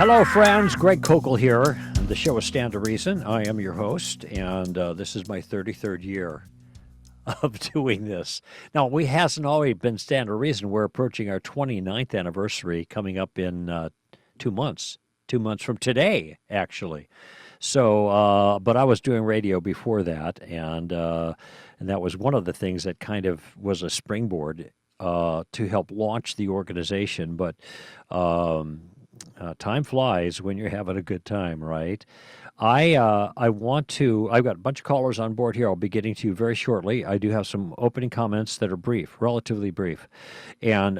Hello, friends. Greg Koukl here. The show is Stand to Reason. I am your host, and this is my 33rd year of doing this. Now, we hasn't always been Stand to Reason. We're approaching our 29th anniversary coming up in 2 months. 2 months from today, actually. So, but I was doing radio before that, and that was one of the things that kind of was a springboard to help launch the organization. But time flies when you're having a good time, right? I've got a bunch of callers on board here. I'll be getting to you very shortly. I do have some opening comments that are brief, relatively brief. And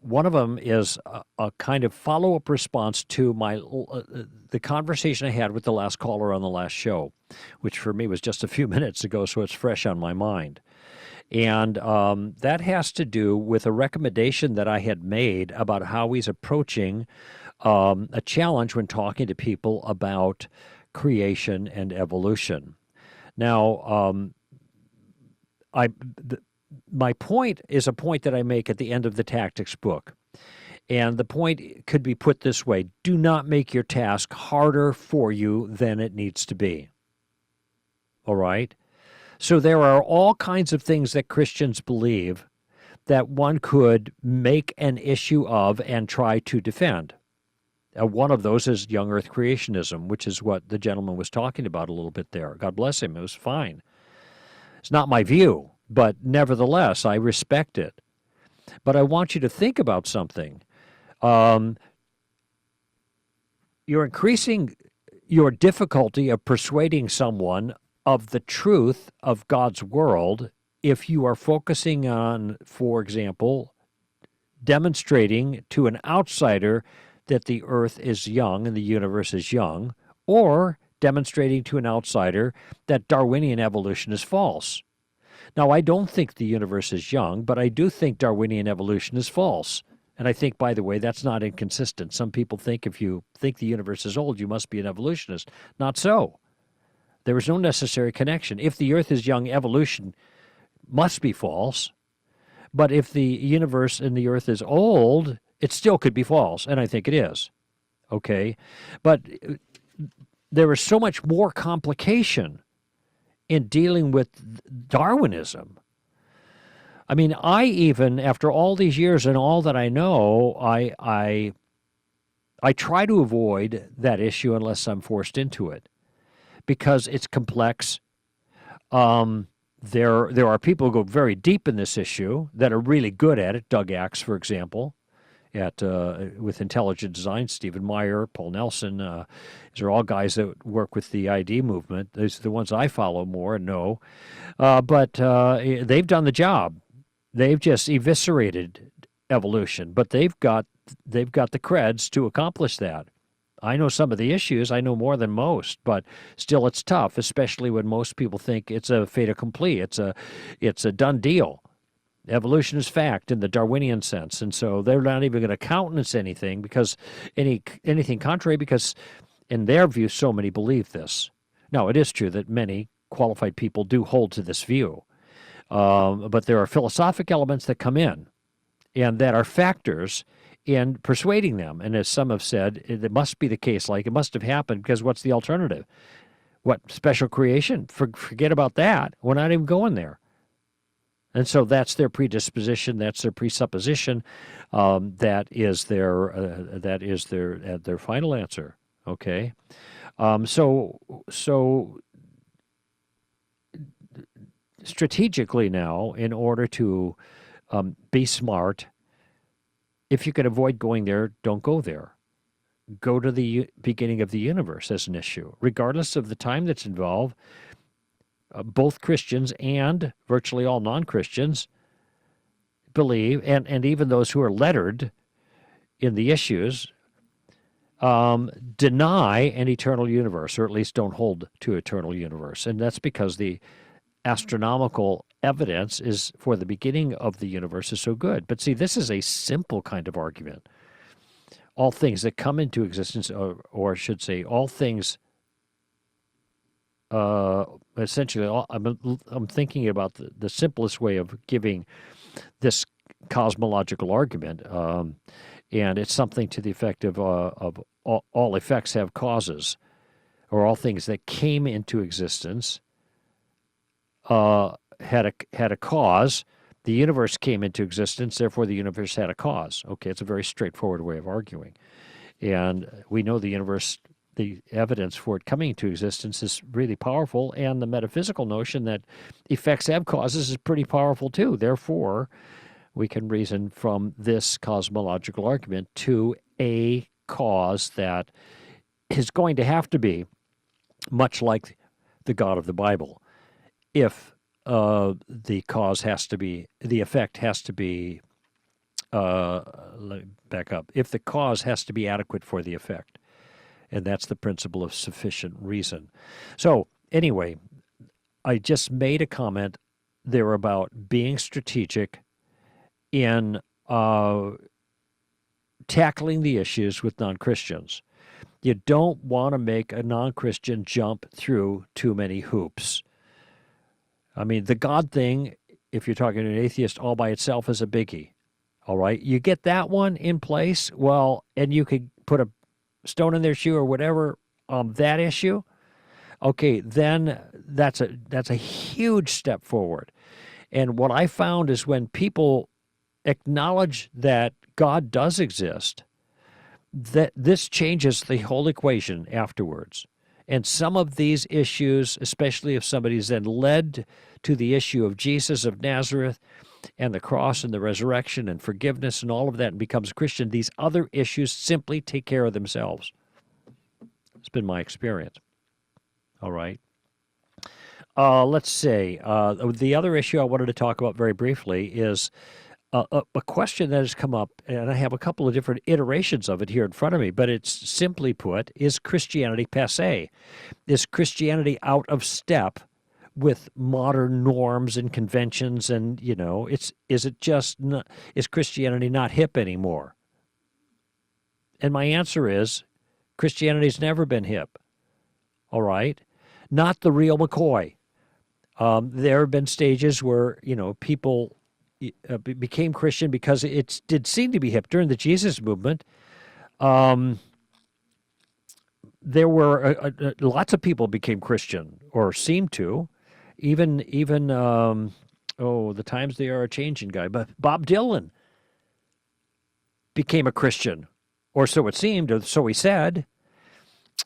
one of them is a kind of follow-up response to the conversation I had with the last caller on the last show, which for me was just a few minutes ago, so it's fresh on my mind. And that has to do with a recommendation that I had made about how he's approaching a challenge when talking to people about creation and evolution. Now, my point is a point that I make at the end of the Tactics book. And the point could be put this way: do not make your task harder for you than it needs to be. All right? So there are all kinds of things that Christians believe that one could make an issue of and try to defend. One of those is young earth creationism, which is what the gentleman was talking about a little bit there. God bless him. It was fine. It's not my view, but nevertheless, I respect it. But I want you to think about something. You're increasing your difficulty of persuading someone of the truth of God's world if you are focusing on, for example, demonstrating to an outsider that the earth is young and the universe is young, or demonstrating to an outsider that Darwinian evolution is false. Now, I don't think the universe is young, but I do think Darwinian evolution is false. And I think, by the way, that's not inconsistent. Some people think if you think the universe is old, you must be an evolutionist. Not so. There is no necessary connection. If the earth is young, evolution must be false. But if the universe and the earth is old, it still could be false, and I think it is. Okay? But there is so much more complication in dealing with Darwinism. I mean, I even, after all these years and all that I know, I try to avoid that issue unless I'm forced into it, because it's complex. There are people who go very deep in this issue that are really good at it. Doug Axe, for example, with Intelligent Design, Stephen Meyer, Paul Nelson. These are all guys that work with the ID movement. Those are the ones I follow more and know. But they've done the job. They've just eviscerated evolution, but they've got the creds to accomplish that. I know some of the issues. I know more than most, but still it's tough, especially when most people think it's a fait accompli. It's a done deal. Evolution is fact in the Darwinian sense, and so they're not even going to countenance anything because anything contrary, because in their view, so many believe this. Now, it is true that many qualified people do hold to this view, but there are philosophic elements that come in and that are factors in persuading them. And as some have said, it must be the case, like it must have happened, because what's the alternative? What, special creation? Forget about that. We're not even going there. And so that's their predisposition, that's their presupposition, that is their final answer. Okay, so strategically now, in order to be smart, if you can avoid going there, don't go there. Go to the beginning of the universe as an issue, regardless of the time that's involved. Both Christians and virtually all non-Christians believe, and even those who are lettered in the issues, deny an eternal universe, or at least don't hold to eternal universe. And that's because the astronomical evidence is for the beginning of the universe is so good. But see, this is a simple kind of argument. All things that come into existence, or I should say, all things essentially, I'm thinking about the simplest way of giving this cosmological argument, and it's something to the effect of all effects have causes, or all things that came into existence had a cause. The universe came into existence, therefore the universe had a cause. Okay, it's a very straightforward way of arguing. And we know the universe, the evidence for it coming into existence is really powerful, and the metaphysical notion that effects have causes is pretty powerful too. Therefore, we can reason from this cosmological argument to a cause that is going to have to be much like the God of the Bible. If the cause has to be, the effect has to be, let me back up. If the cause has to be adequate for the effect, and that's the principle of sufficient reason. So anyway, I just made a comment there about being strategic in tackling the issues with non-Christians. You don't want to make a non-Christian jump through too many hoops. I mean, the God thing, if you're talking to an atheist, all by itself is a biggie. All right? You get that one in place, well, and you could put a stone in their shoe or whatever on that issue, okay, then that's a huge step forward. And what I found is when people acknowledge that God does exist, that this changes the whole equation afterwards. And some of these issues, especially if somebody's then led to the issue of Jesus of Nazareth and the cross and the resurrection and forgiveness and all of that and becomes Christian, these other issues simply take care of themselves. It's been my experience. All right. Let's see. The other issue I wanted to talk about very briefly is a question that has come up, and I have a couple of different iterations of it here in front of me, but it's simply put, is Christianity passé? Is Christianity out of step with modern norms and conventions? And, you know, is Christianity not hip anymore? And my answer is Christianity's never been hip. All right? Not the real McCoy. There have been stages where, you know, people became Christian because it did seem to be hip. During the Jesus movement, there were lots of people became Christian or seemed to. Even the times they are a changing guy. But Bob Dylan became a Christian, or so it seemed, or so he said.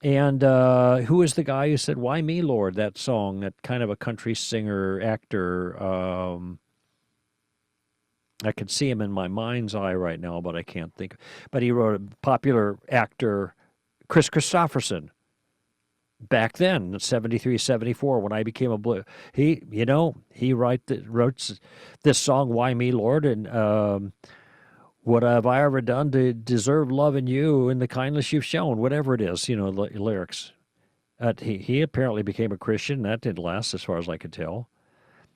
And who is the guy who said, "Why me, Lord?" That song, that kind of a country singer, actor. I can see him in my mind's eye right now, but I can't think. But he wrote a popular actor, Chris Christopherson, back then, 73, 74, when I became a blue. He wrote this song, "Why Me, Lord?" And what have I ever done to deserve loving you and the kindness you've shown? Whatever it is, lyrics. He apparently became a Christian. That didn't last, as far as I could tell.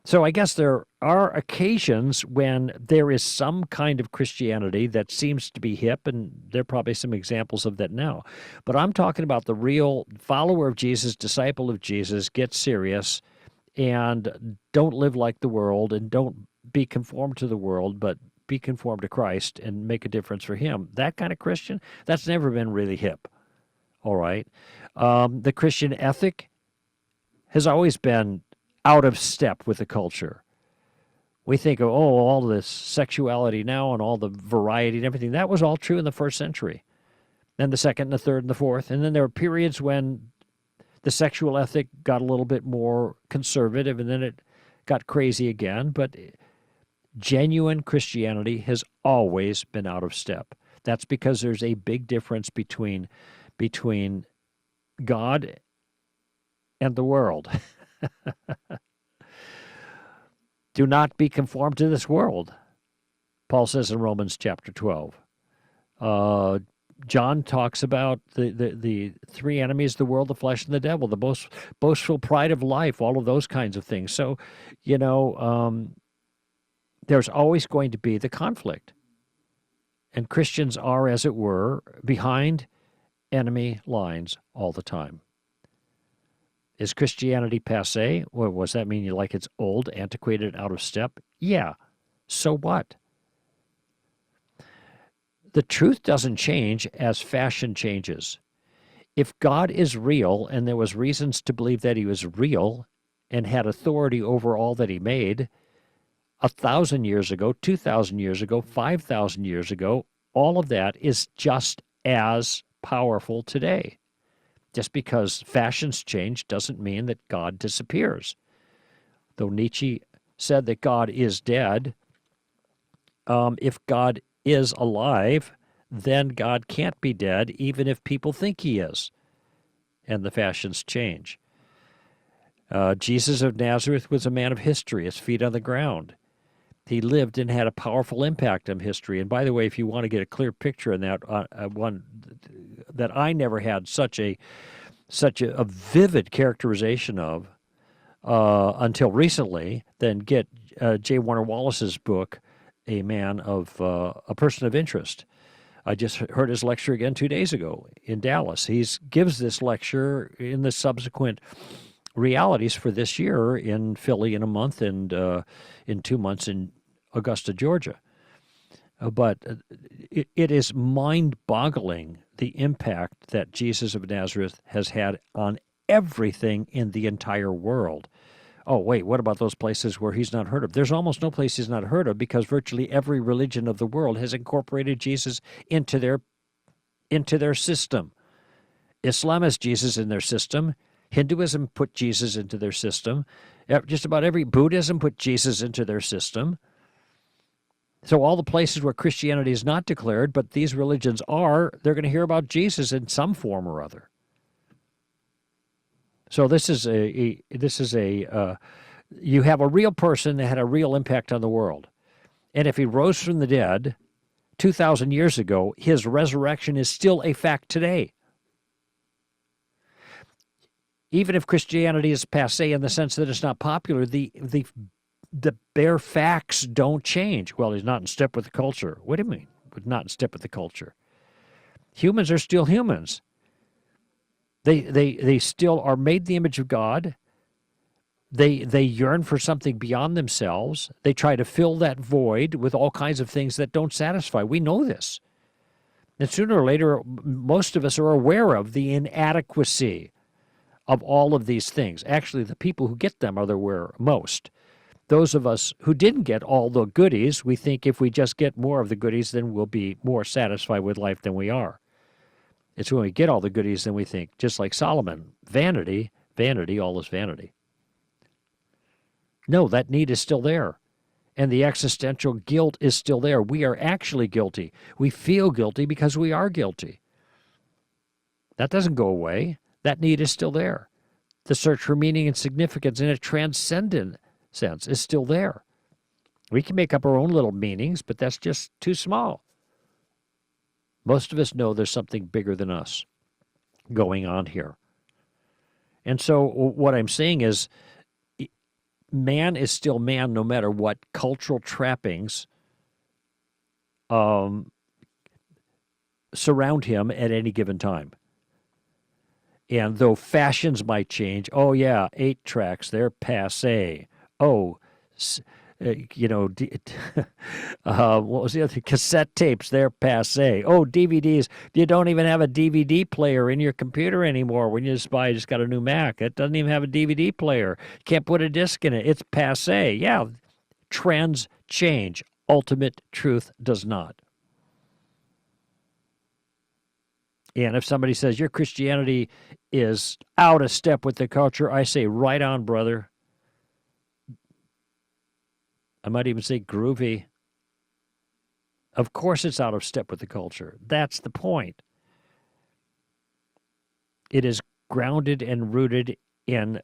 So I guess there are occasions when there is some kind of Christianity that seems to be hip, and there are probably some examples of that now. But I'm talking about the real follower of Jesus, disciple of Jesus, get serious, and don't live like the world, and don't be conformed to the world, but be conformed to Christ and make a difference for him. That kind of Christian, that's never been really hip. All right. The Christian ethic has always been out of step with the culture. We think of, all this sexuality now and all the variety and everything. That was all true in the first century. Then the second and the third and the fourth. And then there were periods when the sexual ethic got a little bit more conservative, and then it got crazy again. But genuine Christianity has always been out of step. That's because there's a big difference between God and the world. Do not be conformed to this world, Paul says in Romans chapter 12. John talks about the three enemies of the world, the flesh and the devil, the boastful pride of life, all of those kinds of things. So, there's always going to be the conflict. And Christians are, as it were, behind enemy lines all the time. Is Christianity passé? Or does that mean it's old, antiquated, out of step? Yeah. So what? The truth doesn't change as fashion changes. If God is real and there was reasons to believe that he was real and had authority over all that he made 1,000 years ago, 2,000 years ago, 5,000 years ago, all of that is just as powerful today. Just because fashions change doesn't mean that God disappears. Though Nietzsche said that God is dead, if God is alive, then God can't be dead, even if people think he is. And the fashions change. Jesus of Nazareth was a man of history, his feet on the ground. He lived and had a powerful impact on history. And by the way, if you want to get a clear picture in that, one that I never had such a vivid characterization of until recently, then get J. Warner Wallace's book, A Person of Interest. I just heard his lecture again 2 days ago in Dallas. He gives this lecture in the subsequent realities for this year in Philly in a month and in 2 months in Augusta, Georgia. But it is mind-boggling the impact that Jesus of Nazareth has had on everything in the entire world. Oh, wait, what about those places where he's not heard of? There's almost no place he's not heard of because virtually every religion of the world has incorporated Jesus into their system. Islam has Jesus in their system. Hinduism put Jesus into their system. Just about every Buddhism put Jesus into their system. So all the places where Christianity is not declared, but these religions are, they're going to hear about Jesus in some form or other. So this is you have a real person that had a real impact on the world. And if he rose from the dead 2,000 years ago, his resurrection is still a fact today. Even if Christianity is passé in the sense that it's not popular, the bare facts don't change. Well, he's not in step with the culture. What do you mean, not in step with the culture? Humans are still humans. They still are made in the image of God. They yearn for something beyond themselves. They try to fill that void with all kinds of things that don't satisfy. We know this. And sooner or later, most of us are aware of the inadequacy of all of these things. Actually, the people who get them are aware most. Those of us who didn't get all the goodies, we think if we just get more of the goodies, then we'll be more satisfied with life than we are. It's when we get all the goodies, then we think, just like Solomon, vanity, vanity, all is vanity. No, that need is still there. And the existential guilt is still there. We are actually guilty. We feel guilty because we are guilty. That doesn't go away. That need is still there. The search for meaning and significance in a transcendent sense is still there. We can make up our own little meanings, but that's just too small. Most of us know there's something bigger than us going on here. And so what I'm saying is man is still man no matter what cultural trappings surround him at any given time. And though fashions might change, oh yeah, 8 tracks, they're passé. Oh, what was the other? Cassette tapes, they're passé. Oh, DVDs, you don't even have a DVD player in your computer anymore. When you just got a new Mac, it doesn't even have a DVD player. You can't put a disc in it. It's passé. Yeah, trends change. Ultimate truth does not. And if somebody says your Christianity is out of step with the culture, I say, right on, brother. I might even say groovy. Of course it's out of step with the culture. That's the point. It is grounded and rooted in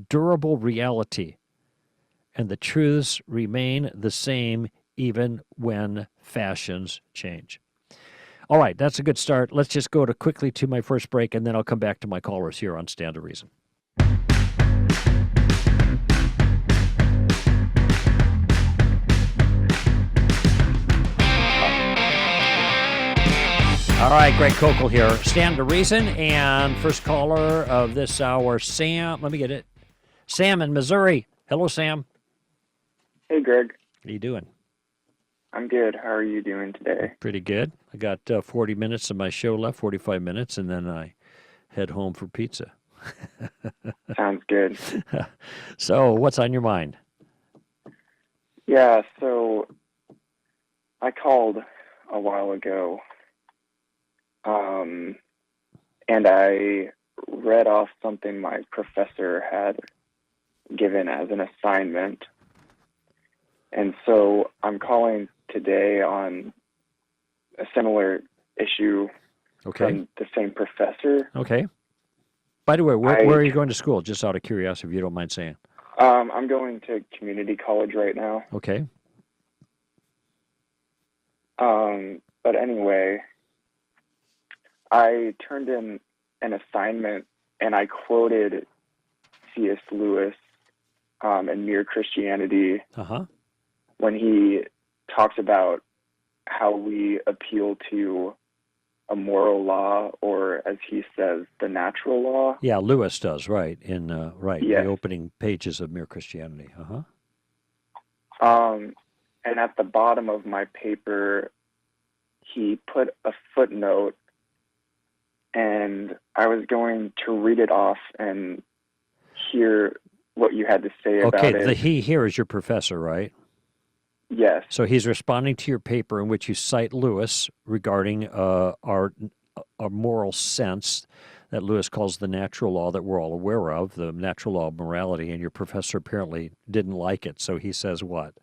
durable reality. And the truths remain the same even when fashions change. All right, that's a good start. Let's just go quickly to my first break, and then I'll come back to my callers here on Stand to Reason. All right, Greg Koukl here. Stand to Reason, and first caller of this hour, Sam. Let me get it. Sam in Missouri. Hello, Sam. Hey, Greg. How you doing? I'm good. How are you doing today? Pretty good. I got 40 minutes of my show left, 45 minutes, and then I head home for pizza. Sounds good. So, what's on your mind? Yeah, so I called a while ago, um, and I read off something my professor had given as an assignment. And so I'm calling today on a similar issue Okay. from the same professor. Okay. By the way, where are you going to school? Just out of curiosity, if you don't mind saying. I'm going to community college right now. Okay. But anyway, I turned in an assignment and I quoted C.S. Lewis in Mere Christianity Uh-huh. when he talks about how we appeal to a moral law, or as he says, the natural law. Yeah, Lewis does, right, in Yes. the opening pages of Mere Christianity. Uh-huh. And at the bottom of my paper, he put a footnote, and I was going to read it off and hear what you had to say about Okay, it. the he here is your professor, right? Yes. So he's responding to your paper in which you cite Lewis regarding our moral sense that Lewis calls the natural law that we're all aware of, the natural law of morality, and your professor apparently didn't like it. So he says what?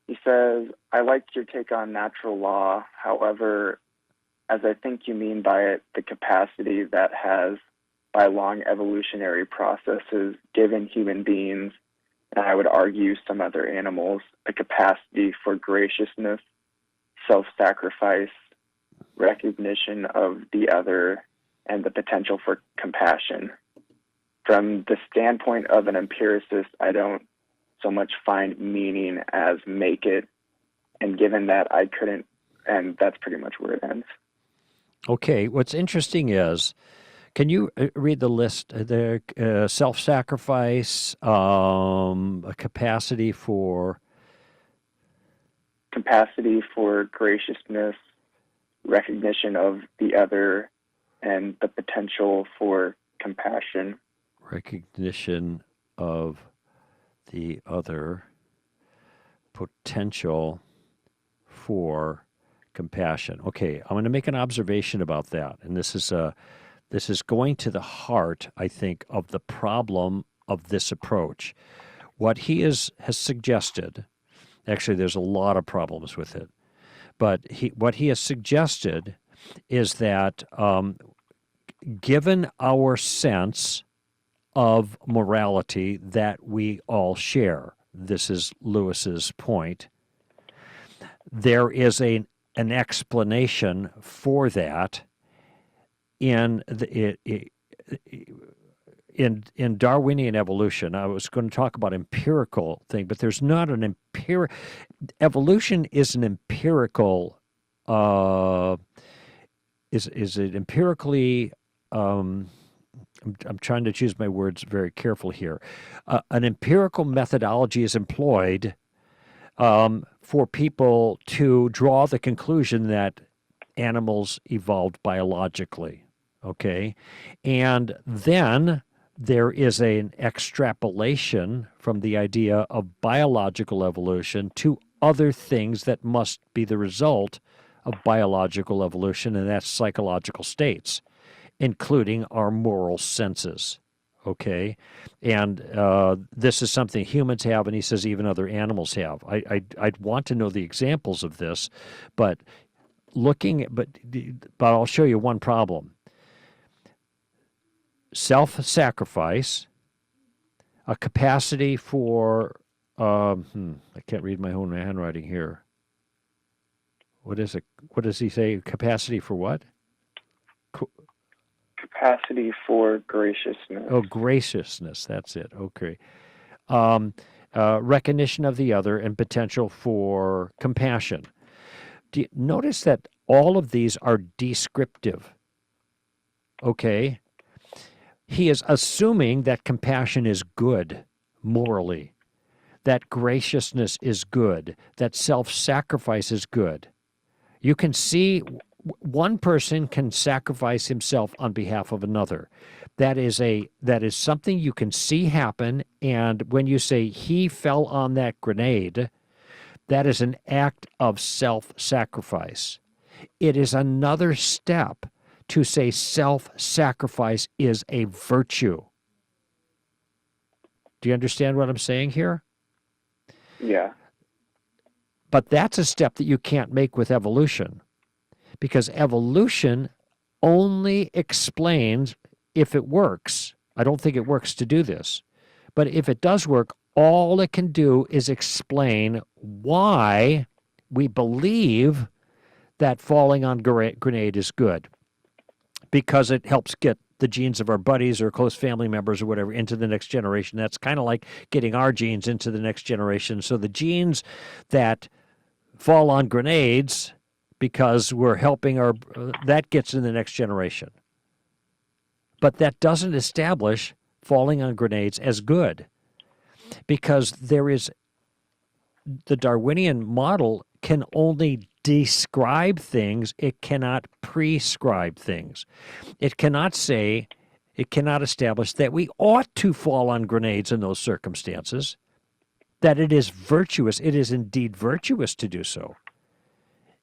He says, I like your take on natural law. However, as I think you mean by it, the capacity that has, by long evolutionary processes, given human beings, and I would argue some other animals, a capacity for graciousness, self-sacrifice, recognition of the other, and the potential for compassion. From the standpoint of an empiricist, I don't so much find meaning as make it, and given that I couldn't, and that's pretty much where it ends. Okay, what's interesting is, can you read the list? The self-sacrifice, a capacity for graciousness, recognition of the other, and the potential for compassion. recognition of the other, potential for compassion. Okay, I'm going to make an observation about that, and this is going to the heart, I think, of the problem of this approach. What he has suggested, actually, there's a lot of problems with it, but what he has suggested is that given our sense of morality that we all share, this is Lewis's point, there is an explanation for that in in Darwinian evolution. I was going to talk about empirical thing, but there's not an empirical. Evolution is an empirical. Is it empirically? I'm trying to choose my words very carefully here. An empirical methodology is employed for people to draw the conclusion that animals evolved biologically, okay? And then there is an extrapolation from the idea of biological evolution to other things that must be the result of biological evolution, and that's psychological states, including our moral senses. Okay, and this is something humans have, and he says even other animals have. I'd want to know the examples of this, but but I'll show you one problem. Self-sacrifice, a capacity for I can't read my own handwriting here. What is it? What does he say? Capacity for what? Capacity for graciousness. Oh, graciousness. That's it. Okay. Recognition of the other and potential for compassion. Do you notice that all of these are descriptive? Okay. He is assuming that compassion is good morally, that graciousness is good, that self-sacrifice is good. You can see one person can sacrifice himself on behalf of another. That is something you can see happen, and when you say he fell on that grenade, that is an act of self-sacrifice. It is another step to say self-sacrifice is a virtue. Do you understand what I'm saying here? Yeah. But that's a step that you can't make with evolution, because evolution only explains if it works. I don't think it works to do this. But if it does work, all it can do is explain why we believe that falling on grenade is good, because it helps get the genes of our buddies or close family members or whatever into the next generation. That's kind of like getting our genes into the next generation. So the genes that fall on grenades because we're helping that gets in the next generation. But that doesn't establish falling on grenades as good, because the Darwinian model can only describe things. It cannot prescribe things. It cannot establish that we ought to fall on grenades in those circumstances, that it is virtuous. It is indeed virtuous to do so.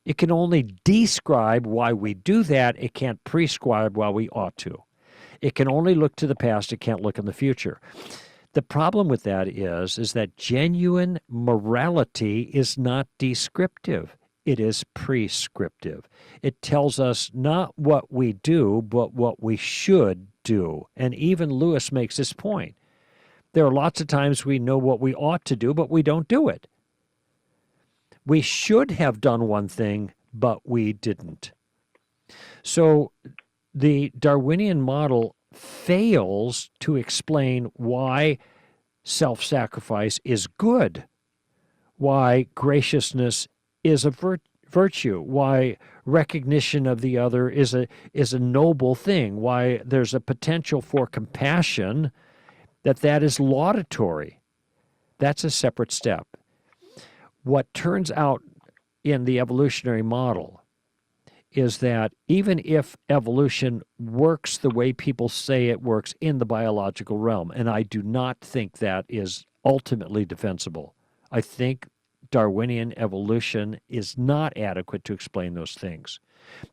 It can only describe why we do that. It can't prescribe why we ought to. It can only look to the past. It can't look in the future. The problem with that is that genuine morality is not descriptive. It is prescriptive. It tells us not what we do, but what we should do. And even Lewis makes this point. There are lots of times we know what we ought to do, but we don't do it. We should have done one thing, but we didn't. So the Darwinian model fails to explain why self-sacrifice is good, why graciousness is a virtue, why recognition of the other is a noble thing, why there's a potential for compassion, that is laudatory. That's a separate step. What turns out in the evolutionary model is that even if evolution works the way people say it works in the biological realm, and I do not think that is ultimately defensible, I think Darwinian evolution is not adequate to explain those things.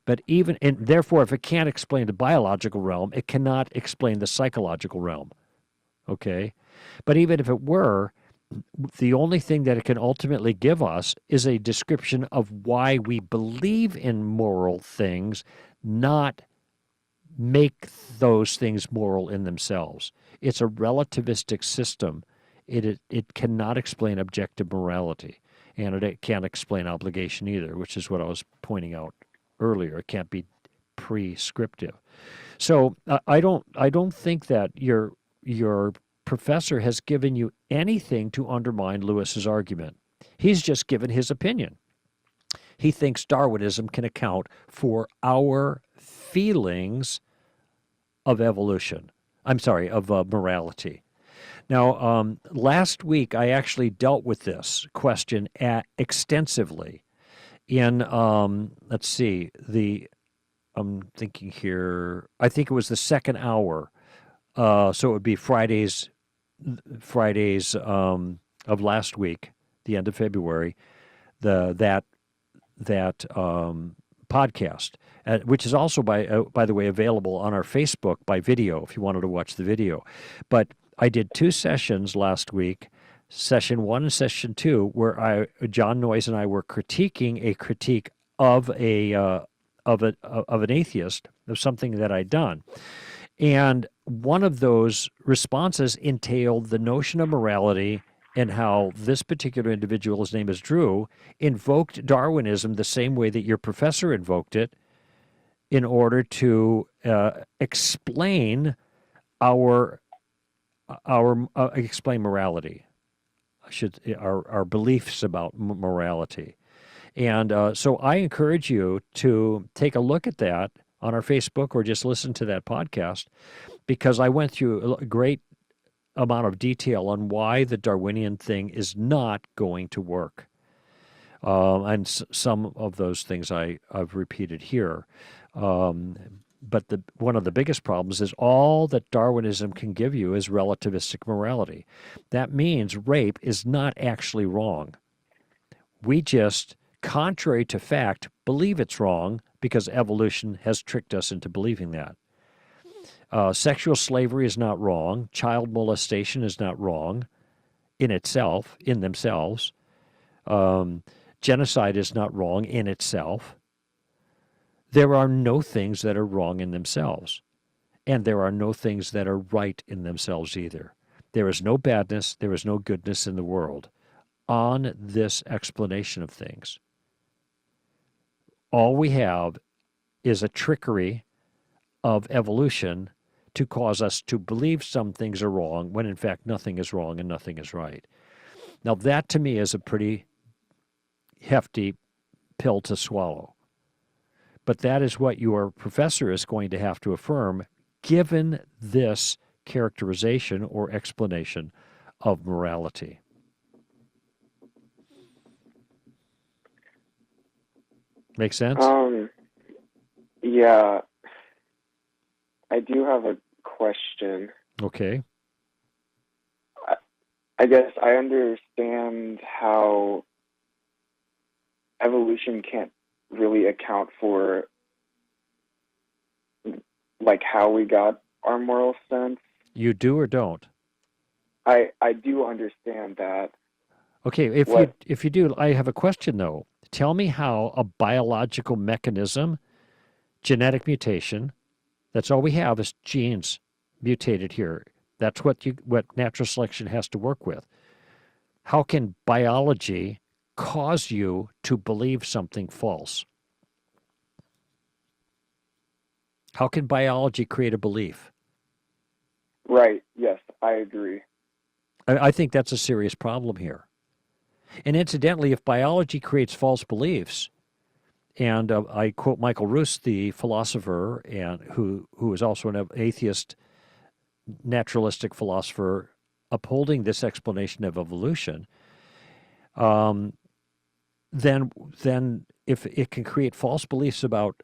But and therefore, if it can't explain the biological realm, it cannot explain the psychological realm. Okay? But even if it were, the only thing that it can ultimately give us is a description of why we believe in moral things, not make those things moral in themselves. It's a relativistic system. It cannot explain objective morality, and it can't explain obligation either, which is what I was pointing out earlier. It can't be prescriptive. So I don't think that your professor has given you anything to undermine Lewis's argument. He's just given his opinion. He thinks Darwinism can account for our feelings of evolution. Of morality. Now, last week I actually dealt with this question extensively in, let's see, I'm thinking here, I think it was the second hour. So it would be Fridays of last week, the end of February, that podcast, which is also by the way available on our Facebook by video if you wanted to watch the video. But I did two sessions last week, session 1 and session 2, where John Noyes and I were critiquing a critique of an atheist, of something that I'd done. And one of those responses entailed the notion of morality and how this particular individual, his name is Drew, invoked Darwinism the same way that your professor invoked it in order to explain explain morality, our beliefs about morality. And so I encourage you to take a look at that on our Facebook or just listen to that podcast, because I went through a great amount of detail on why the Darwinian thing is not going to work. And some of those things I've repeated here. But one of the biggest problems is all that Darwinism can give you is relativistic morality. That means rape is not actually wrong. We just, contrary to fact, believe it's wrong because evolution has tricked us into believing that. Sexual slavery is not wrong. Child molestation is not wrong in itself, in themselves. Genocide is not wrong in itself. There are no things that are wrong in themselves. And there are no things that are right in themselves either. There is no badness, there is no goodness in the world on this explanation of things. All we have is a trickery of evolution to cause us to believe some things are wrong when in fact nothing is wrong and nothing is right. Now that to me is a pretty hefty pill to swallow. But that is what your professor is going to have to affirm given this characterization or explanation of morality. Make sense? Yeah. I do have a question. Okay. I guess I understand how evolution can't really account for like how we got our moral sense. You do or don't? I do understand that. Okay, if you do, I have a question though. Tell me how a biological mechanism, genetic mutation, that's all we have is genes mutated here. That's what natural selection has to work with. How can biology cause you to believe something false? How can biology create a belief? Right, yes, I agree. I think that's a serious problem here. And incidentally, if biology creates false beliefs, and I quote Michael Ruse, the philosopher, and who is also an atheist, naturalistic philosopher, upholding this explanation of evolution, then if it can create false beliefs about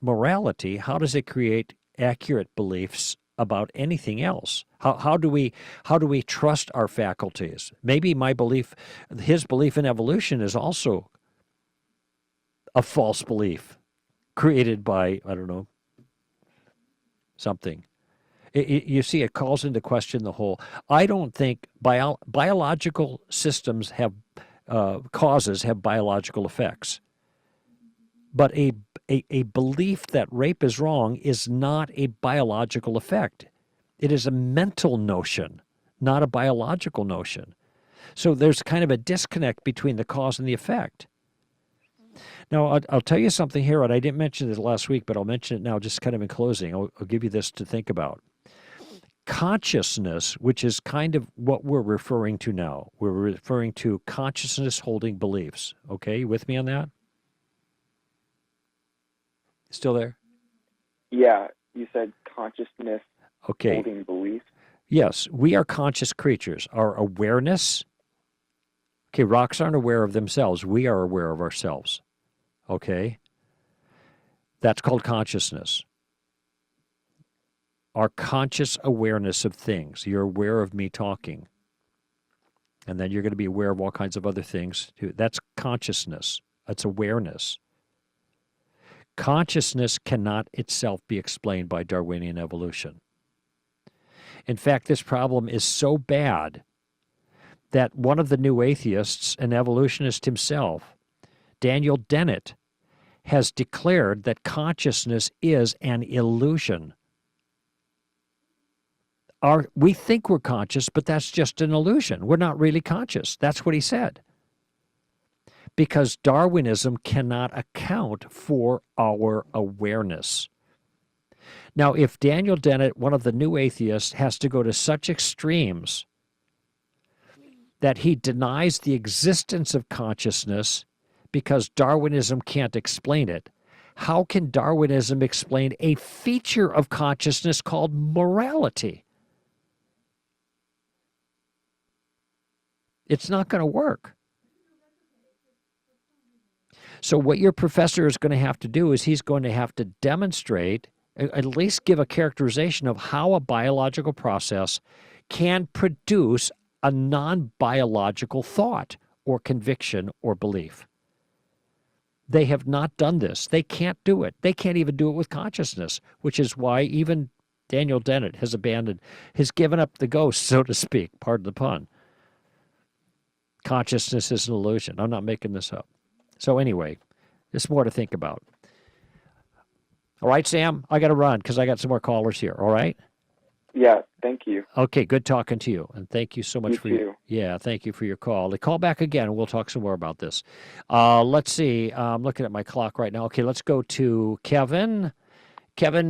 morality, how does it create accurate beliefs about anything else? How do we trust our faculties? Maybe his belief in evolution is also a false belief created by, I don't know, something. You see, it calls into question the whole. I don't think biological systems have causes have biological effects. But a belief that rape is wrong is not a biological effect. It is a mental notion, not a biological notion. So there's kind of a disconnect between the cause and the effect. Now, I'll tell you something here, and I didn't mention this last week, but I'll mention it now just kind of in closing. I'll give you this to think about. Consciousness, which is kind of what we're referring to now. We're referring to consciousness holding beliefs. Okay, you with me on that? Still there? Yeah, you said consciousness holding beliefs. Yes, we are conscious creatures. Our awareness, okay, rocks aren't aware of themselves. We are aware of ourselves. Okay? That's called consciousness. Our conscious awareness of things. You're aware of me talking. And then you're going to be aware of all kinds of other things too. That's consciousness. That's awareness. Consciousness cannot itself be explained by Darwinian evolution. In fact, this problem is so bad that one of the new atheists, an evolutionist himself, Daniel Dennett, has declared that consciousness is an illusion. We think we're conscious, but that's just an illusion. We're not really conscious. That's what he said. Because Darwinism cannot account for our awareness. Now, if Daniel Dennett, one of the new atheists, has to go to such extremes that he denies the existence of consciousness because Darwinism can't explain it, how can Darwinism explain a feature of consciousness called morality? It's not going to work. So what your professor is going to have to do is he's going to have to demonstrate, at least give a characterization of how a biological process can produce a non-biological thought or conviction or belief. They have not done this. They can't do it. They can't even do it with consciousness, which is why even Daniel Dennett has given up the ghost, so to speak, pardon the pun. Consciousness is an illusion. I'm not making this up. So anyway, there's more to think about. All right, Sam, I got to run because I got some more callers here. All right? Yeah, thank you. Okay, good talking to you, and thank you so much for thank you for your call. Call back again, and we'll talk some more about this. Let's see. I'm looking at my clock right now. Okay, let's go to Kevin. Kevin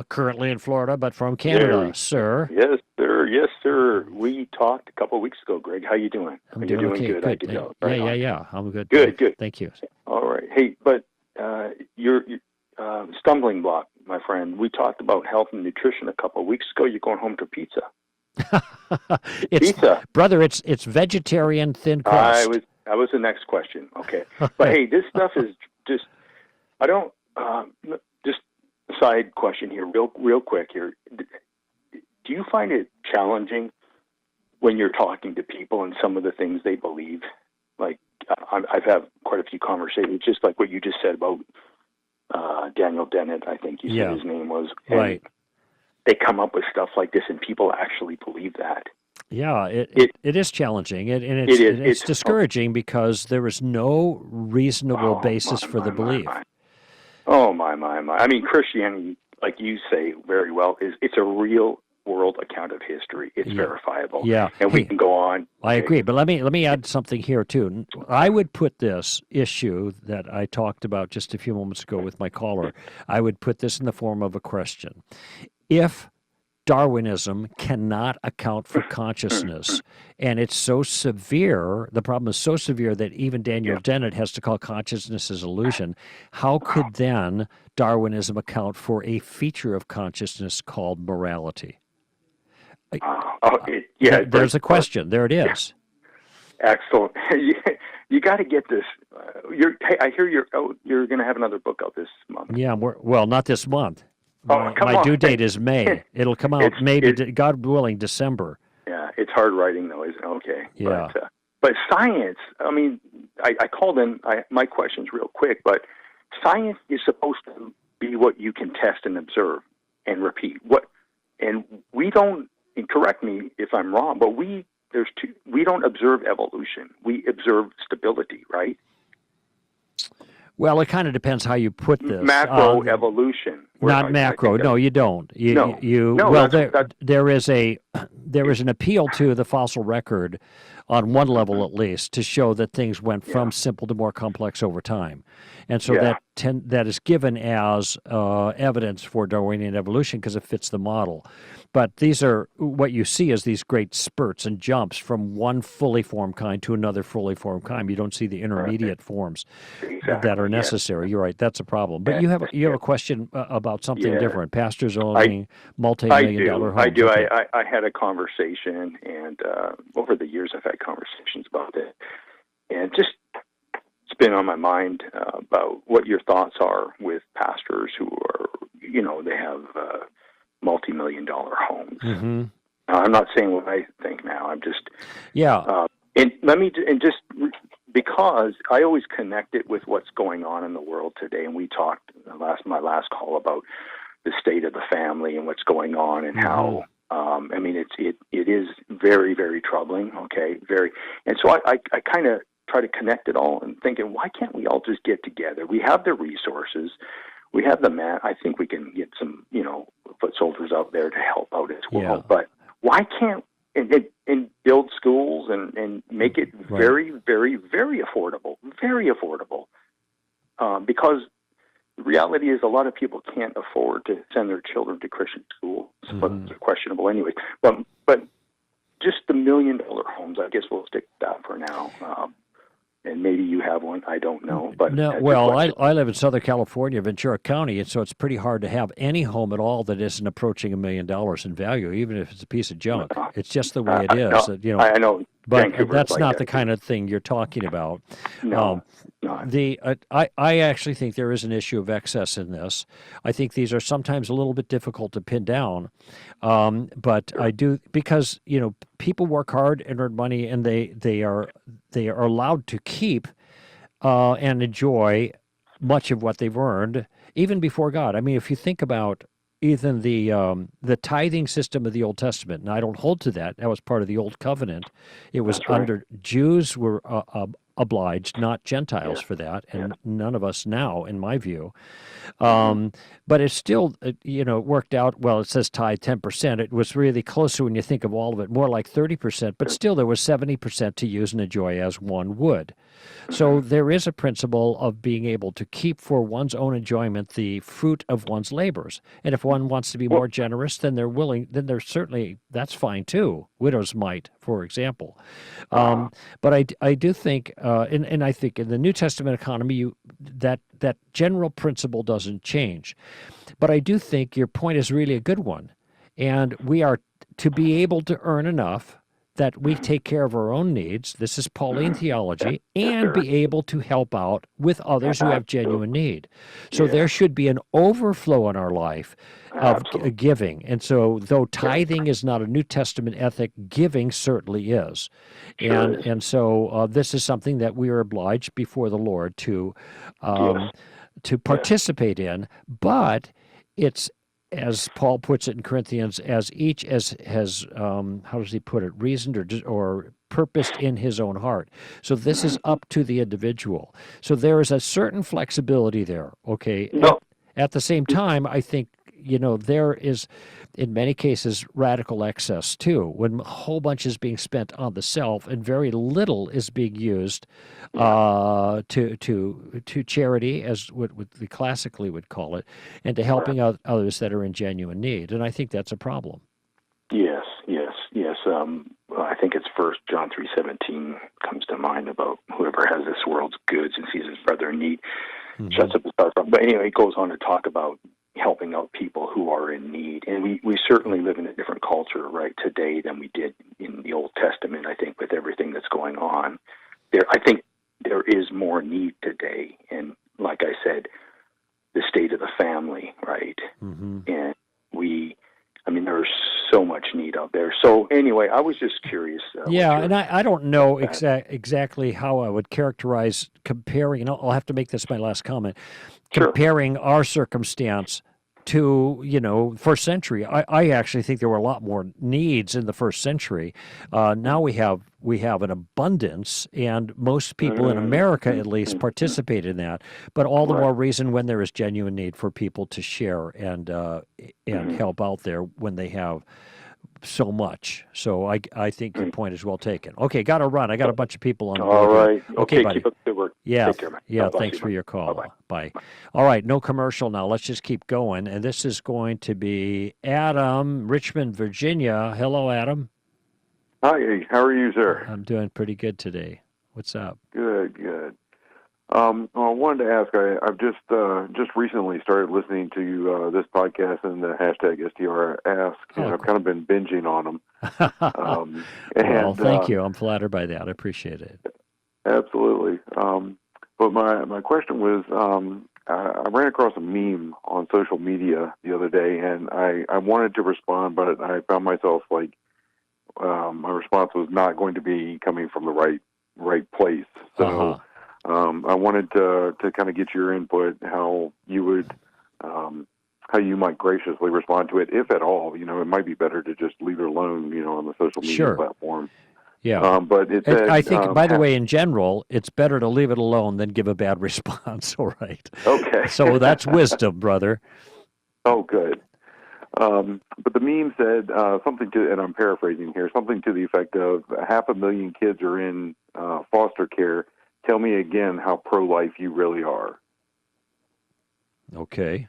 currently in Florida, but from Canada, sir. Yes, sir. Yes, sir. We talked a couple of weeks ago, Greg. How you doing? I'm doing okay. Good. I can tell. Right Yeah. I'm good. Good. Thank you. All right. Hey, but you're stumbling block, my friend. We talked about health and nutrition a couple of weeks ago. You're going home to pizza. Pizza, brother. It's vegetarian thin crust. That was the next question. Okay, but hey, this stuff is just. I don't. Just a side question here, real quick here. Do you find it challenging when you're talking to people and some of the things they believe? Like I've had quite a few conversations, just like what you just said about Daniel Dennett, I think you said his name was. And right. They come up with stuff like this, and people actually believe that. Yeah, it is challenging, and it's discouraging because there is no reasonable basis for the belief. Oh, my. I mean, Christianity, like you say very well, it's a real world account of history. It's verifiable. Yeah. And we can go on. I agree, but let me add something here, too. I would put this issue that I talked about just a few moments ago with my caller, I would put this in the form of a question. If Darwinism cannot account for consciousness, and it's so severe, the problem is so severe that even Daniel Dennett has to call consciousness as illusion. How could then Darwinism account for a feature of consciousness called morality? There's a question. There it is. Excellent. You got to get this. I hear you're going to have another book out this month. Yeah, not this month. My due date is May. It'll come out God willing, December. Yeah, it's hard writing though, isn't it? Okay. Yeah. But science, I mean, I called in, my question's real quick, but science is supposed to be what you can test and observe and repeat. And we don't, and correct me if I'm wrong, but we don't observe evolution. We observe stability, right? Well, it kind of depends how you put this. Macro evolution. Not macro. No, you don't. There is an appeal to the fossil record on one level at least to show that things went from simple to more complex over time. And so that is given as evidence for Darwinian evolution because it fits the model. But these are what you see as these great spurts and jumps from one fully formed kind to another fully formed kind. You don't see the intermediate forms that are necessary. You're right. That's a problem. But you have a question about something different. Pastors owning multimillion-dollar homes. I do. I had a conversation, and over the years I've had conversations about it, and just it's been on my mind about what your thoughts are with pastors who are, they have multi-million-dollar homes. Mm-hmm. I'm not saying what I think now. I'm just because I always connect it with what's going on in the world today, and we talked my last call about the state of the family and what's going on and how. I mean, it is very, very troubling. Okay, very, and so I kind of try to connect it all and thinking, why can't we all just get together? We have the resources. We have the man. I think we can get some, foot soldiers out there to help out as well. Yeah. But why can't and build schools and make it very, very, very affordable, because the reality is a lot of people can't afford to send their children to Christian schools, but they're questionable anyway. But just the $1 million homes, I guess we'll stick with that for now. And maybe you have one. I don't know. But no, well, I live in Southern California, Ventura County, and so it's pretty hard to have any home at all that isn't approaching $1 million in value, even if it's a piece of junk. It's just the way it is. I know. But Vancouver that's is like not that, the too. kind of thing you're talking about. No, not. I actually think there is an issue of excess in this. I think these are sometimes a little bit difficult to pin down, but I do, because people work hard and earn money, and they are allowed to keep and enjoy much of what they've earned, even before God. I mean, if you think about even the tithing system of the Old Testament, and I don't hold to that. That was part of the Old Covenant. It was That's right. under Jews were obliged, not Gentiles, Yeah. for that, Yeah. and none of us now, in my view. Mhm. But it's still, it worked out, well, it says tithe 10%. It was really closer when you think of all of it, more like 30%, but still there was 70% to use and enjoy as one would. So there is a principle of being able to keep for one's own enjoyment the fruit of one's labors. And if one wants to be Well, more generous, then they're certainly, that's fine too. Widows might, for example. But I do think, and I think in the New Testament economy, that general principle doesn't change. But I do think your point is really a good one. And we are to be able to earn enough that we take care of our own needs. This is Pauline theology, yes, and sir. be able to help out with others who have genuine need. So there Yes. should be an overflow in our life of Absolutely. giving. And so, though tithing is not a New Testament ethic, giving certainly is. Sure is. And so this is something that we are obliged before the Lord to Yes. participate in, but it's, as Paul puts it in Corinthians, as each as has, how does he put it, reasoned or purposed in his own heart. So this is up to the individual. So there is a certain flexibility there. Okay. No. At the same time, I think there is, in many cases, radical excess too, when a whole bunch is being spent on the self and very little is being used to charity, as what we classically would call it, and to helping others that are in genuine need. And I think that's a problem. Yes. I think it's First John 3:17 comes to mind about whoever has this world's goods and sees his brother in need shuts up his heart from. But anyway, it goes on to talk about helping out people who are in need. And we certainly live in a different culture right today than we did in the Old Testament, I think, with everything that's going on. I think there is more need today. And like I said, the state of the family, right? And there's so much need out there. So anyway, I was just curious. And I don't know exactly how I would characterize comparing, and I'll have to make this my last comment, comparing our circumstance to, first century. I actually think there were a lot more needs in the first century. Now we have an abundance, and most people in America, at least, participate in that. But all the more reason when there is genuine need for people to share and help out there when they have so much. So I think your point is well taken. Okay, got to run. I got a bunch of people on board. All right. Okay, buddy. Keep up the good work. Yeah. Take care, man. Yeah. Thanks for your call. Bye-bye. Bye. All right. No commercial now. Let's just keep going. And this is going to be Adam, Richmond, Virginia. Hello, Adam. Hi. How are you, sir? I'm doing pretty good today. What's up? Good. Well, I wanted to ask. I've just recently started listening to this podcast and the hashtag STRask, and I've kind of been binging on them. Well, thank you. I'm flattered by that. I appreciate it. Absolutely. But my question was, I ran across a meme on social media the other day, and I wanted to respond, but I found myself like my response was not going to be coming from the right place. So. I wanted to kind of get your input, how you might graciously respond to it, if at all. It might be better to just leave it alone, on the social media platform. Yeah. But it said, I think, by the way, in general, it's better to leave it alone than give a bad response. All right. Okay. So that's wisdom, brother. Oh, good. But the meme said something and I'm paraphrasing here, something to the effect of 500,000 kids are in foster care. Tell me again how pro-life you really are. Okay.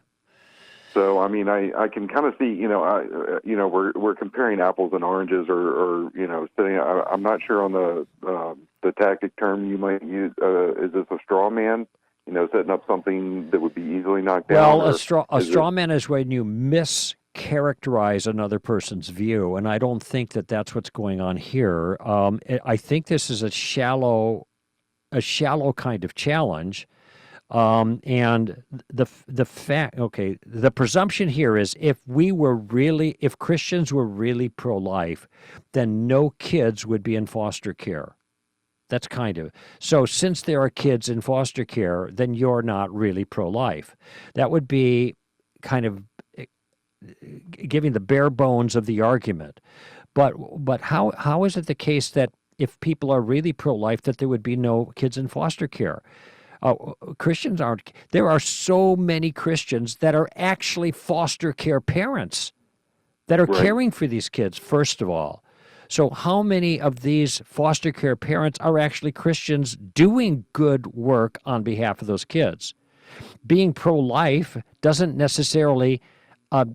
So, I mean, I can kind of see, we're comparing apples and oranges, or sitting. I'm not sure on the tactic term you might use. Is this a straw man? Setting up something that would be easily knocked down. Well, a straw man is when you characterize another person's view, and I don't think that that's what's going on here. I think this is a shallow kind of challenge. And the fact, okay, the presumption here is if Christians were really pro-life, then no kids would be in foster care. That's kind of, so since there are kids in foster care, then you're not really pro-life. That would be kind of giving the bare bones of the argument. But how is it the case that if people are really pro-life, that there would be no kids in foster care? Christians aren't. There are so many Christians that are actually foster care parents that are caring for these kids, first of all. So how many of these foster care parents are actually Christians doing good work on behalf of those kids? Being pro-life doesn't necessarily well,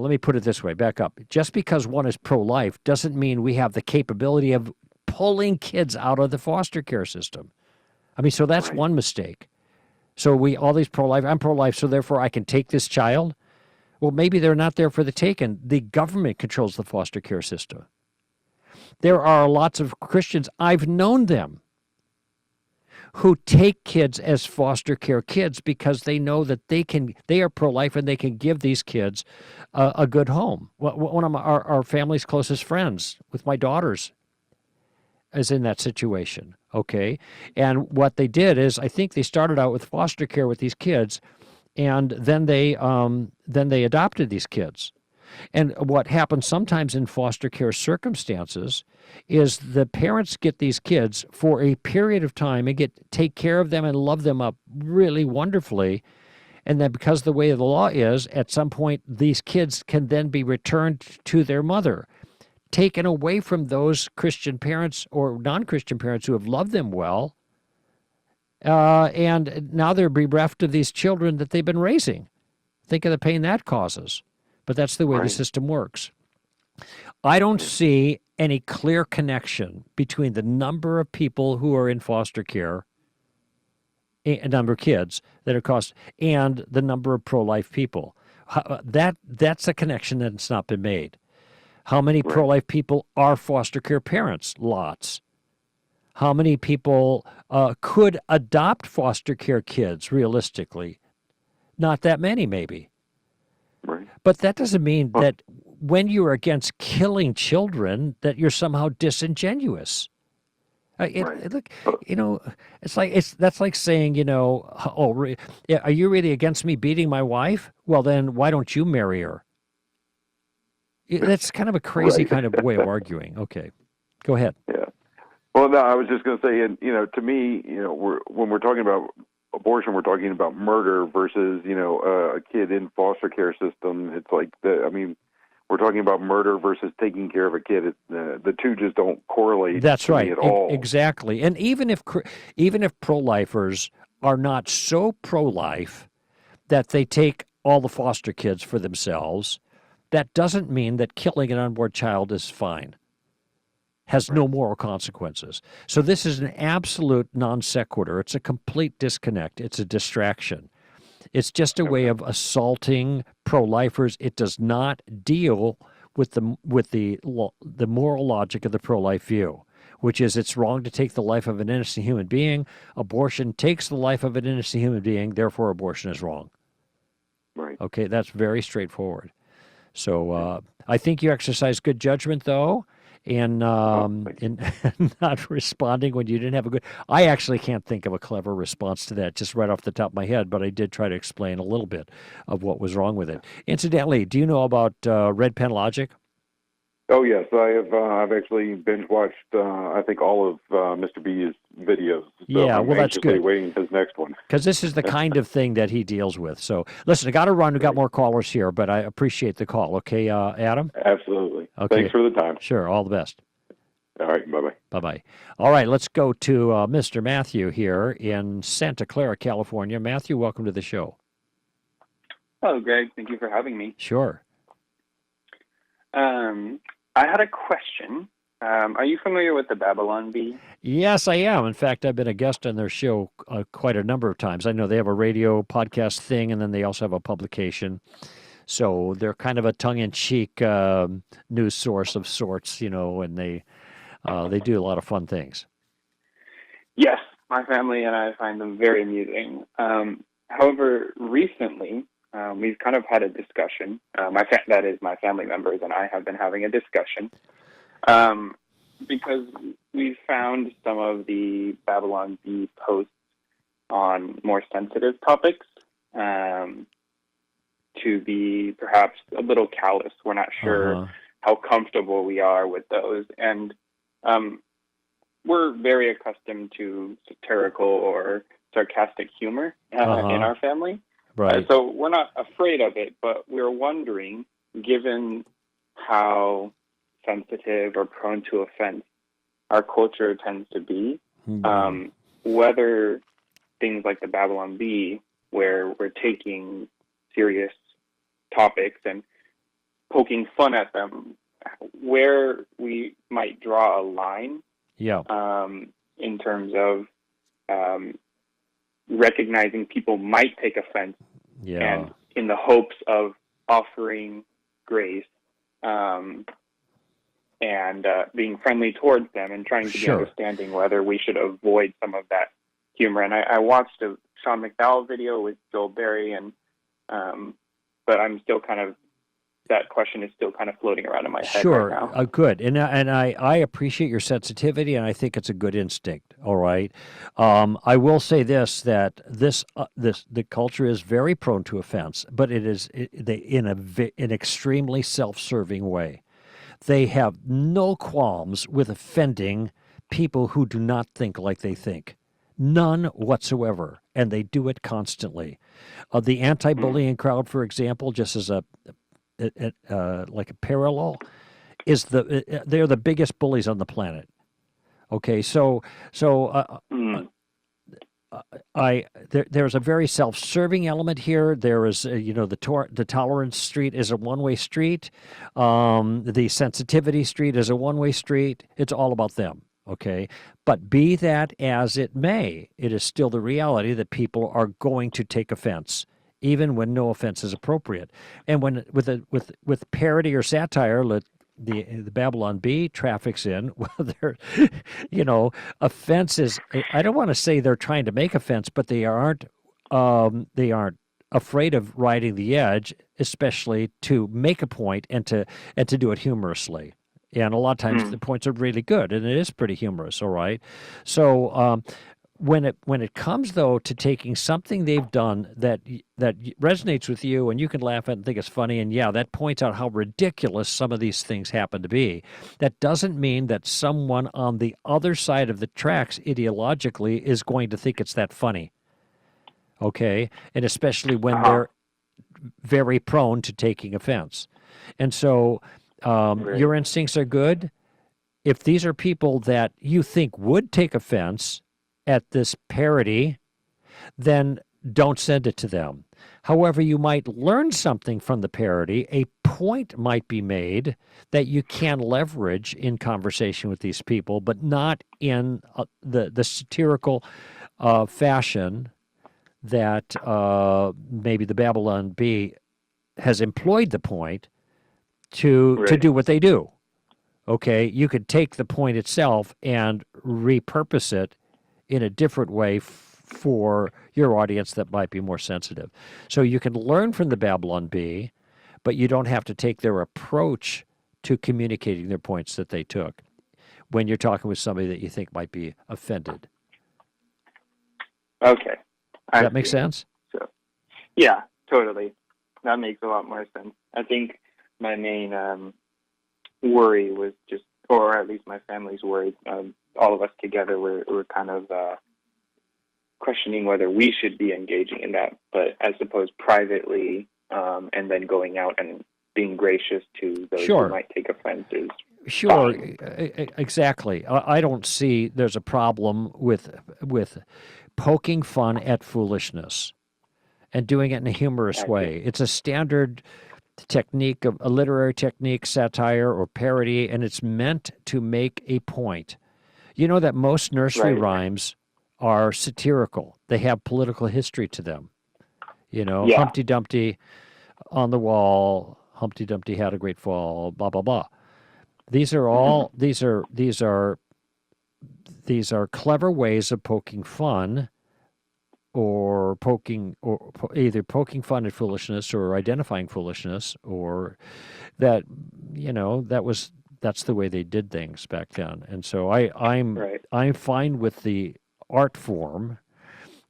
let me put it this way, back up. Just because one is pro-life doesn't mean we have the capability of pulling kids out of the foster care system. I mean, so that's one mistake. So all these pro-life, I'm pro-life, so therefore I can take this child. Well, maybe they're not there for the taking. The government controls the foster care system. There are lots of Christians, I've known them, who take kids as foster care kids because they know that they are pro-life and they can give these kids a good home. One of our family's closest friends with my daughters is in that situation, okay? And what they did is, I think they started out with foster care with these kids, and then they adopted these kids. And what happens sometimes in foster care circumstances is the parents get these kids for a period of time and take care of them and love them up really wonderfully. And then because the way the law is, at some point, these kids can then be returned to their mother, taken away from those Christian parents or non-Christian parents who have loved them well, and now they're bereft of these children that they've been raising. Think of the pain that causes. But that's the way the system works. I don't see any clear connection between the number of people who are in foster care, a number of kids that are cost, and the number of pro-life people. That's a connection that's not been made. How many pro-life people are foster care parents? Lots. How many people could adopt foster care kids realistically? Not that many, maybe. Right. But that doesn't mean that when you're against killing children, that you're somehow disingenuous. Look, that's like saying, are you really against me beating my wife? Well, then why don't you marry her? That's kind of a crazy kind of way of arguing. Okay, go ahead. Yeah. Well, no, I was just going to say, and to me, when we're talking about abortion, we're talking about murder versus, a kid in foster care system. It's like we're talking about murder versus taking care of a kid. The two just don't correlate. That's right. At all. Exactly. And even if pro-lifers are not so pro-life that they take all the foster kids for themselves, that doesn't mean that killing an unborn child is fine. Has no moral consequences. So this is an absolute non sequitur. It's a complete disconnect. It's a distraction. It's just a way of assaulting pro-lifers. It does not deal with the moral logic of the pro-life view, which is it's wrong to take the life of an innocent human being. Abortion takes the life of an innocent human being. Therefore, abortion is wrong. Right. Okay, that's very straightforward. So I think you exercise good judgment, though. In not responding when you didn't have a good... I actually can't think of a clever response to that just right off the top of my head, but I did try to explain a little bit of what was wrong with it. Incidentally, do you know about Red Pen Logic? Oh, yes. I have. I've actually binge-watched, I think, all of Mr. B's videos. So yeah, well, that's good. I'm waiting his next one. Because this is the kind of thing that he deals with. So, listen, I got to run. We've got more callers here, but I appreciate the call. Okay, Adam? Absolutely. Okay. Thanks for the time. Sure. All the best. All right. Bye-bye. Bye-bye. All right, let's go to Mr. Matthew here in Santa Clara, California. Matthew, welcome to the show. Hello, Greg. Thank you for having me. Sure. I had a question. Are you familiar with the Babylon Bee? Yes, I am. In fact, I've been a guest on their show quite a number of times. I know they have a radio podcast thing, and then they also have a publication. So they're kind of a tongue-in-cheek news source of sorts, and they do a lot of fun things. Yes, my family and I find them very amusing. However, recently, we've kind of had a discussion. That is, my family members and I have been having a discussion because we found some of the Babylon Bee posts on more sensitive topics to be perhaps a little callous. We're not sure how comfortable we are with those. And we're very accustomed to satirical or sarcastic humor in our family. Right. So we're not afraid of it, but we're wondering, given how sensitive or prone to offense our culture tends to be, whether things like the Babylon Bee, where we're taking serious topics and poking fun at them, where we might draw a line in terms of recognizing people might take offense and in the hopes of offering grace and being friendly towards them and trying to be understanding whether we should avoid some of that humor. And I watched a Sean McDowell video with Joel Berry, and but I'm still kind of, that question is still kind of floating around in my head right now. Good. And I appreciate your sensitivity, and I think it's a good instinct. All right. I will say this, that the culture is very prone to offense, but it is in an extremely self-serving way. They have no qualms with offending people who do not think like they think. None whatsoever. And they do it constantly. The anti-bullying crowd, for example, just as like a parallel, they're the biggest bullies on the planet. Okay, there's a very self-serving element here. There is, the tolerance street is a one-way street. The sensitivity street is a one-way street. It's all about them. Okay, but be that as it may, it is still the reality that people are going to take offense, even when no offense is appropriate. And when with parody or satire, the Babylon Bee traffics in, offense is. I don't want to say they're trying to make offense, but they aren't afraid of riding the edge, especially to make a point and to do it humorously. And a lot of times the points are really good, and it is pretty humorous. All right, so when it comes though to taking something they've done that resonates with you, and you can laugh at and think it's funny, and that points out how ridiculous some of these things happen to be. That doesn't mean that someone on the other side of the tracks ideologically is going to think it's that funny. Okay, and especially when they're very prone to taking offense, and so. Your instincts are good. If these are people that you think would take offense at this parody, then don't send it to them. However, you might learn something from the parody. A point might be made that you can leverage in conversation with these people, but not in the satirical fashion that maybe the Babylon Bee has employed the point to do what they do. Okay, you could take the point itself and repurpose it in a different way for your audience that might be more sensitive. So you can learn from the Babylon Bee, but you don't have to take their approach to communicating their points that they took when you're talking with somebody that you think might be offended. Okay. Does that make sense? So, yeah, totally. That makes a lot more sense. I think my main worry was just, or at least my family's worried, all of us together were kind of questioning whether we should be engaging in that, but I suppose privately, and then going out and being gracious to those who might take offense is Sure, fine. Exactly. I don't see there's a problem with poking fun at foolishness and doing it in a humorous way. It's a standard technique of a literary technique, satire or parody, and it's meant to make a point. You know that most nursery rhymes are satirical. They have political history to them. You know, Humpty Dumpty on the wall, Humpty Dumpty had a great fall, blah blah blah. These are all these are clever ways of poking fun, or either poking fun at foolishness or identifying foolishness, or that, you know, that's the way they did things back then. And so I'm fine with the art form,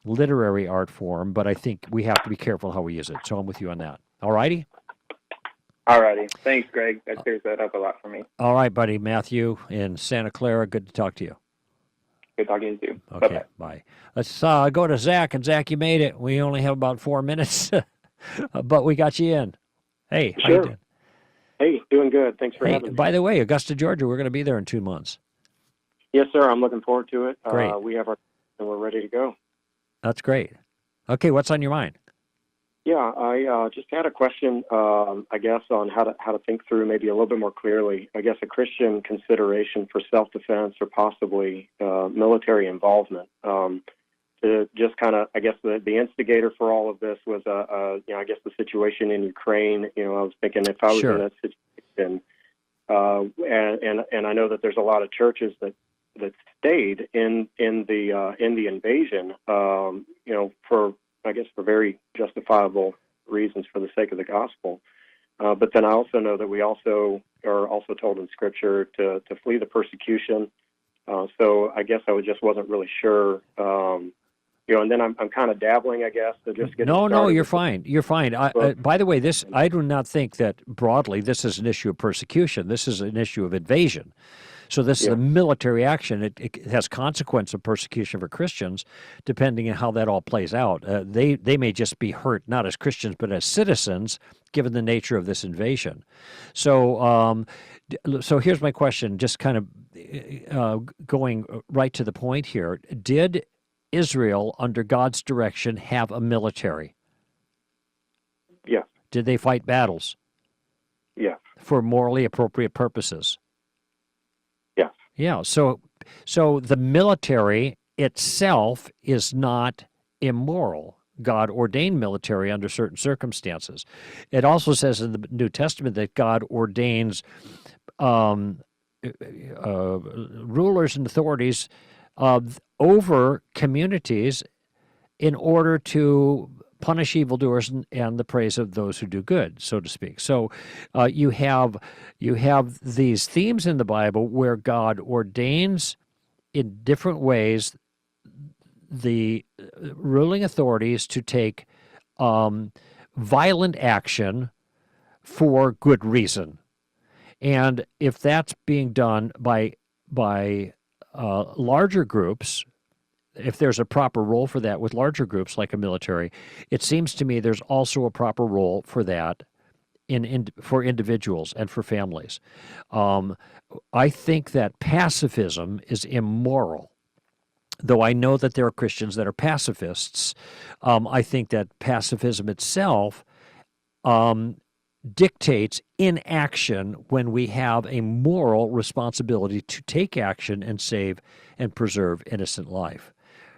literary art form, but I think we have to be careful how we use it. So I'm with you on that. All righty? All righty. Thanks, Greg. That clears that up a lot for me. All right, buddy. Matthew in Santa Clara, good to talk to you. Good talking to you. Okay, Bye-bye. bye. Let's go to Zach. And Zach, you made it. We only have about 4 minutes, but we got you in. Hey, how you doing? Hey, doing good. Thanks for having me. By the way, Augusta, Georgia, we're going to be there in 2 months. Yes, sir. I'm looking forward to it. Great. We have and we're ready to go. That's great. Okay, what's on your mind? Yeah, I just had a question, I guess, on how to think through maybe a little bit more clearly, I guess, a Christian consideration for self-defense or possibly military involvement. To just kind of, I guess, the instigator for all of this was, I guess, the situation in Ukraine. You know, I was thinking if I was in that situation, and I know that there's a lot of churches that stayed in the invasion, for, I guess, for very justifiable reasons for the sake of the gospel. But then I also know that we also are also told in Scripture to flee the persecution. So I guess I wasn't really sure. And then I'm kind of dabbling, I guess, to just get started. No, you're fine. You're fine. By the way, I do not think that broadly this is an issue of persecution. This is an issue of invasion. So this is a military action. It has consequence of persecution for Christians, depending on how that all plays out. They may just be hurt, not as Christians, but as citizens, given the nature of this invasion. So here's my question, just kind of going right to the point here. Did Israel, under God's direction, have a military? Yeah. Did they fight battles? Yeah. For morally appropriate purposes? Yeah, so the military itself is not immoral. God ordained military under certain circumstances. It also says in the New Testament that God ordains rulers and authorities over communities in order to punish evildoers and the praise of those who do good, so to speak. So you have these themes in the Bible where God ordains in different ways the ruling authorities to take violent action for good reason. And if that's being done by larger groups, if there's a proper role for that with larger groups like a military, it seems to me there's also a proper role for that for individuals and for families. I think that pacifism is immoral. Though I know that there are Christians that are pacifists, I think that pacifism itself dictates inaction when we have a moral responsibility to take action and save and preserve innocent life,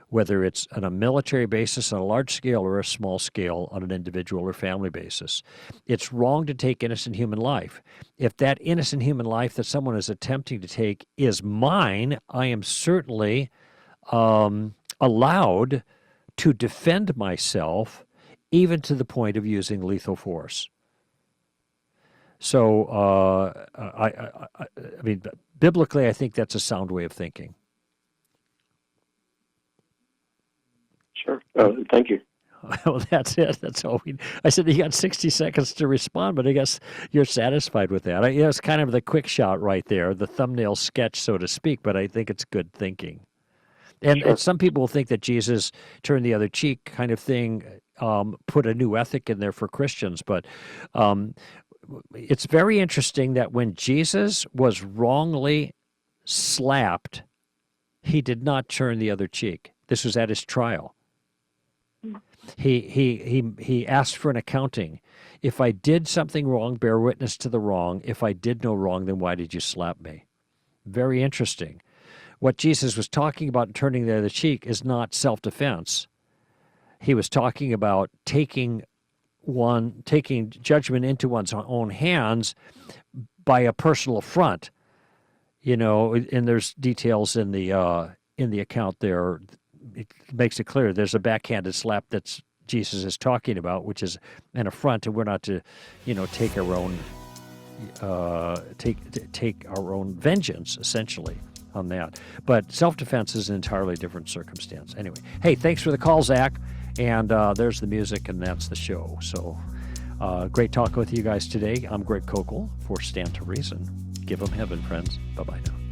whether it's on a military basis on a large scale or a small scale on an individual or family basis. It's wrong to take innocent human life. If that innocent human life that someone is attempting to take is mine, I am certainly allowed to defend myself, even to the point of using lethal force. So, I mean, biblically, I think that's a sound way of thinking. Sure. Thank you. Well, that's it. That's all I said you got 60 seconds to respond, but I guess you're satisfied with that. It's kind of the quick shot right there, the thumbnail sketch, so to speak, but I think it's good thinking. And some people will think that Jesus turned the other cheek kind of thing, put a new ethic in there for Christians. But it's very interesting that when Jesus was wrongly slapped, he did not turn the other cheek. This was at his trial. He asked for an accounting. If I did something wrong, bear witness to the wrong. If I did no wrong, then why did you slap me? Very interesting. What Jesus was talking about in turning the other cheek is not self-defense. He was talking about taking judgment into one's own hands by a personal affront. You know, and there's details in the account there. It makes it clear there's a backhanded slap that's Jesus is talking about, which is an affront, and we're not to, take our own take our own vengeance essentially on that. But self-defense is an entirely different circumstance. Anyway, hey, thanks for the call, Zach. And there's the music, and that's the show. So great talking with you guys today. I'm Greg Koukl for Stand to Reason. Give them heaven, friends. Bye-bye now.